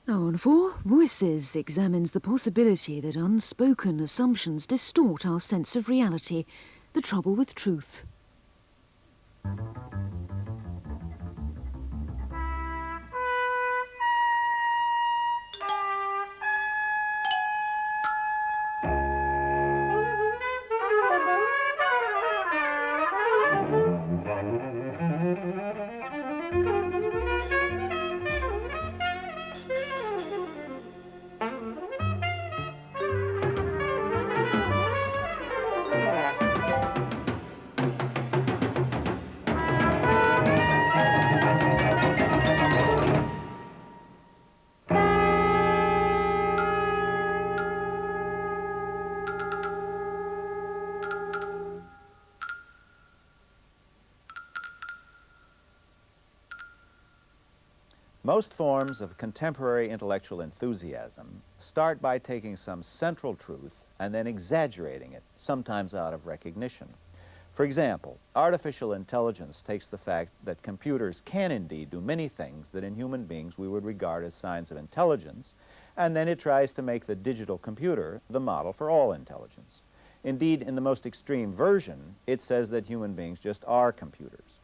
Now on 4, Voices examines the possibility that unspoken assumptions distort our sense of reality, the trouble with truth. Most forms of contemporary intellectual enthusiasm start by taking some central truth and then exaggerating it, sometimes out of recognition. For example, artificial intelligence takes the fact that computers can indeed do many things that in human beings we would regard as signs of intelligence, and then it tries to make the digital computer the model for all intelligence. Indeed, in the most extreme version, it says that human beings just are computers.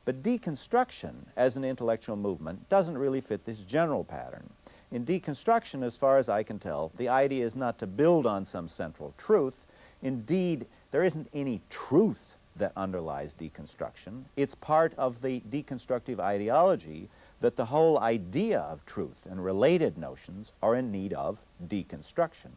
But deconstruction as an intellectual movement doesn't really fit this general pattern. In deconstruction, as far as I can tell, the idea is not to build on some central truth. Indeed, there isn't any truth that underlies deconstruction. It's part of the deconstructive ideology that the whole idea of truth and related notions are in need of deconstruction.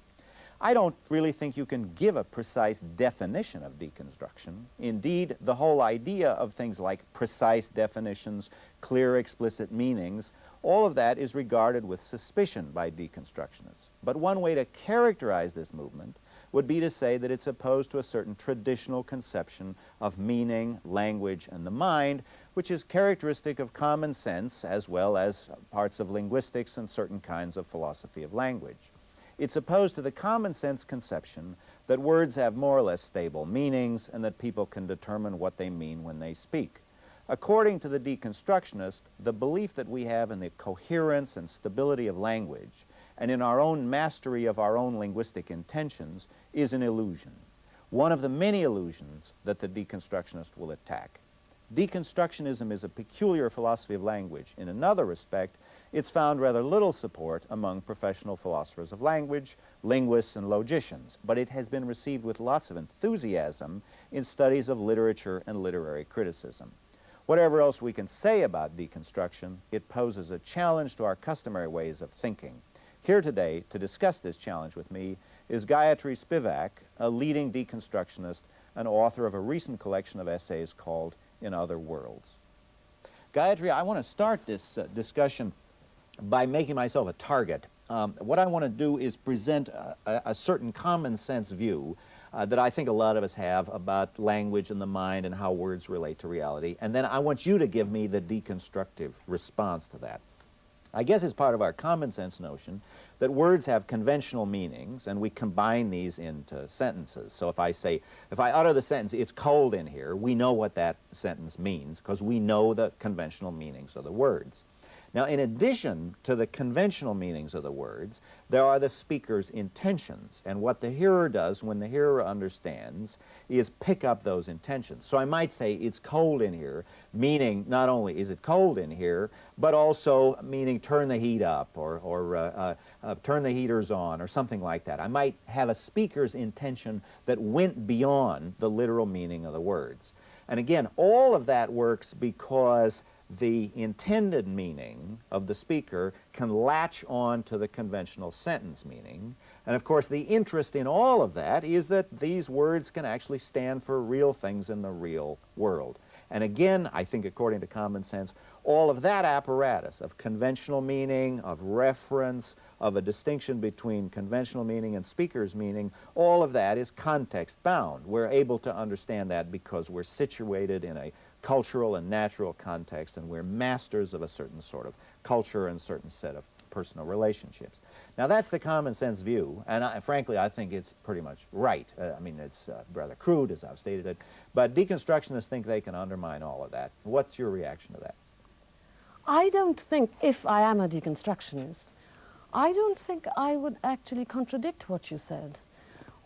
I don't really think you can give a precise definition of deconstruction. Indeed, the whole idea of things like precise definitions, clear, explicit meanings, all of that is regarded with suspicion by deconstructionists. But one way to characterize this movement would be to say that it's opposed to a certain traditional conception of meaning, language, and the mind, which is characteristic of common sense as well as parts of linguistics and certain kinds of philosophy of language. It's opposed to the common sense conception that words have more or less stable meanings and that people can determine what they mean when they speak. According to the deconstructionist, the belief that we have in the coherence and stability of language and in our own mastery of our own linguistic intentions is an illusion, one of the many illusions that the deconstructionist will attack. Deconstructionism is a peculiar philosophy of language. In another respect, it's found rather little support among professional philosophers of language, linguists, and logicians, but it has been received with lots of enthusiasm in studies of literature and literary criticism. Whatever else we can say about deconstruction, it poses a challenge to our customary ways of thinking. Here today, to discuss this challenge with me, is Gayatri Spivak, a leading deconstructionist and author of a recent collection of essays called In Other Worlds. Gayatri, I want to start this discussion by making myself a target. What I want to do is present a certain common sense view that I think a lot of us have about language and the mind and how words relate to reality, and then I want you to give me the deconstructive response to that. I guess it's part of our common sense notion that words have conventional meanings and we combine these into sentences. So if I utter the sentence, "It's cold in here," we know what that sentence means because we know the conventional meanings of the words. Now, in addition to the conventional meanings of the words, there are the speaker's intentions. And what the hearer does when the hearer understands is pick up those intentions. So I might say, "It's cold in here," meaning not only is it cold in here, but also meaning turn the heat up or turn the heaters on or something like that. I might have a speaker's intention that went beyond the literal meaning of the words. And again, all of that works because the intended meaning of the speaker can latch on to the conventional sentence meaning. And of course, the interest in all of that is that these words can actually stand for real things in the real world. And again, I think according to common sense, all of that apparatus of conventional meaning, of reference, of a distinction between conventional meaning and speaker's meaning, all of that is context bound. We're able to understand that because we're situated in a cultural and natural context, and we're masters of a certain sort of culture and certain set of personal relationships. Now, that's the common sense view, and frankly, I think it's pretty much right. I mean, it's rather crude, as I've stated it, but deconstructionists think they can undermine all of that. What's your reaction to that? I don't think, if I am a deconstructionist, I don't think I would actually contradict what you said.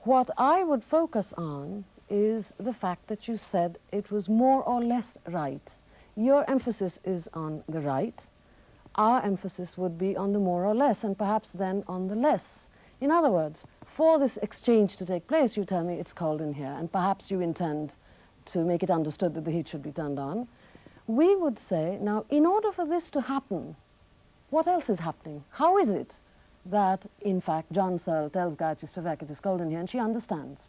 What I would focus on is the fact that you said it was more or less right. Your emphasis is on the right. Our emphasis would be on the more or less, and perhaps then on the less. In other words, for this exchange to take place, you tell me it's cold in here, and perhaps you intend to make it understood that the heat should be turned on. We would say, now, in order for this to happen, what else is happening? How is it that, in fact, John Searle tells Gayatri Spivak it is cold in here, and she understands?